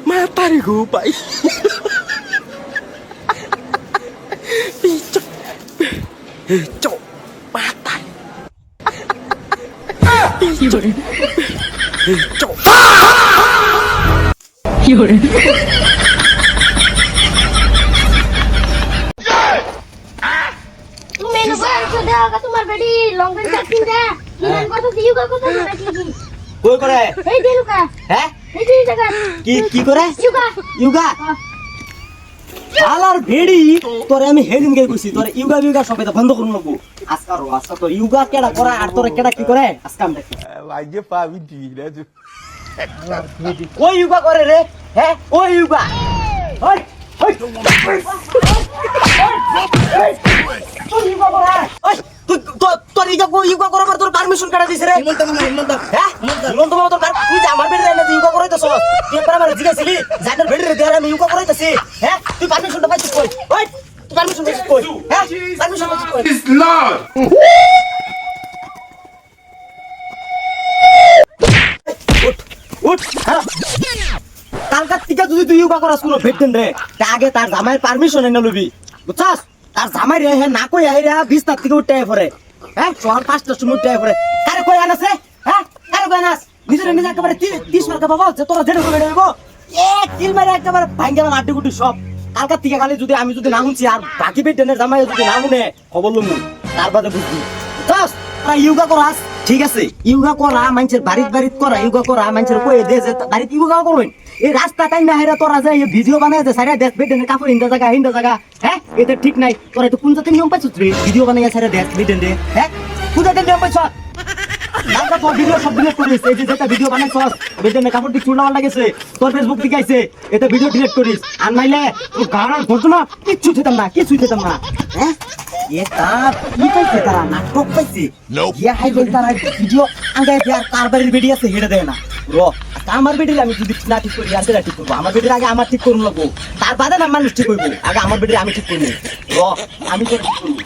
Matarigo ba? Cok mata. Cok. তুমি এনে বলছো দাও তোমার বেডি লং বেড চাচ্ছিন যা কিমান কথা দিও কথা নাকি কই করে এই দে লুকা হ্যাঁ এই যে জায়গা কি করে ইউগা ইয়োগা আলার ভেড়ি তোরে আমি হেদিন গে কইছি তোরে ইয়োগা সবে বন্ধ করুন লাগবো আজকা তোর ইয়োগা কেডা করে আর তোরে কেডা কি করে আজকা আমরা Vai de pá, mentira, né? ওই ইয়োগা করে রে হ্যাঁ ওই ইয়োগা ওই ওই তুই ইয়োগা করে ওই তোর ইয়োগা করার পর তোর পারমিশন কাটা দিছে রে হ্যাঁ হিমন্ত মামা তোর তুই যে আমার বেড়ে না ইয়োগা করাইতেছ তুই একবার আমার জিজ্ঞাসিলি জানার বেড়ে রে আমি ইয়োগা করাইতেছি হ্যাঁ তুই পারমিশনটা পাইছিস কই ওই তুই পারমিশন পাইছিস কই হ্যাঁ পারমিশন পাইছিস কই উঠ কালকার থেকে যদি তুই ইয়োগা করাস কোনো ভেট দেন রে তা আগে তার জামাইয়ের পারমিশন এনে লবি বুঝছাস তার জামাই রে হ্যাঁ না কই আইরা 20 তার থেকে উঠতে পড়ে হ্যাঁ সকাল 5টার সময় উঠতে পড়ে কারে কই আনাস রে হ্যাঁ কারে কই আনাস নিজে একেবারে 30 মার্কা বাবা যে তোরা জেনে কই দেবো এক কিল মারে একেবারে ভাঙ্গা মাটি গুটি সব কালকার থেকে খালি যদি আমি যদি না শুনছি আর বাকি ভেট দেনের জামাই যদি না শুনে খবর লমু তার বাদে বুঝবি বুঝছাস তোরা ইয়োগা করাস ঠিক আছে ইয়োগা করা মানুষের বাড়িত করা ইয়োগা করা মানুষের কই দে যে বাড়িত ইয়োগা করবেন এই রাস্তা টাইম না হেরা তোরা যায় ভিডিও বানায় যে সারা দেশ বেটেন কাপড় হিন্দা জায়গা হ্যাঁ এটা ঠিক নাই তোরা তো কোন জাতে নিয়ম পাইছিস রে ভিডিও বানায় সারা দেশ বেটেন দে হ্যাঁ কোন জাতে নিয়ম পাইছ দাদা তোর ভিডিও সব ডিলিট করিস এই যে যেটা ভিডিও বানাইছস বেটেন কাপড় দিয়ে চুলা লাগেছে তোর ফেসবুক দিকে আইছে এটা ভিডিও ডিলিট করিস আর নাইলে তোর গাড়ার ধরতো না কিচ্ছু খেতাম না হ্যাঁ এটা কি পাইছে তারা নাটক পাইছে গিয়া হাই বল তারা ভিডিও আগে আর কারবারের ভিডিও আছে হেডে দেয় না র আমার বেডির আমি যদি না ঠিক করি আর ঠিক করবো আমার বেডির আগে আমার ঠিক করুন লাগবো তার বাদে না মানুষ ঠিক করবো আগে আমার বেডির আমি ঠিক করবো র আমি তো ঠিক করবো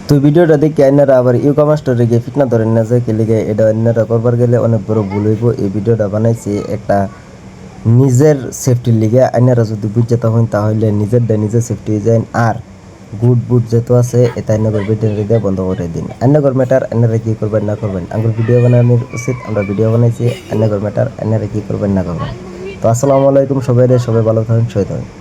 তো ভিডিওটা দেখে আইনারা আবার ইউকামা স্টোরে গিয়ে ফিটনা ধরেন না যে লিগে এটা অন্যরা করবার গেলে অনেক বড় ভুল হইব এই ভিডিওটা বানাইছি একটা নিজের সেফটির লিগে আইনারা যদি বুঝতে হন তাহলে নিজের সেফটি যায় আর গুড বুট যেহেতু আছে এটা আইনগর ভিডিও দিয়ে বন্ধ করে দিন আইনগর ম্যাটার আইনারা কি করবেন না করবেন আঙ্গুর ভিডিও বানানোর উচিত আমরা ভিডিও বানাইছি আইনগর ম্যাটার আইনারা কি করবেন না করবেন তো আসসালামু আলাইকুম সবাই ভালো থাকেন সবাই থাকেন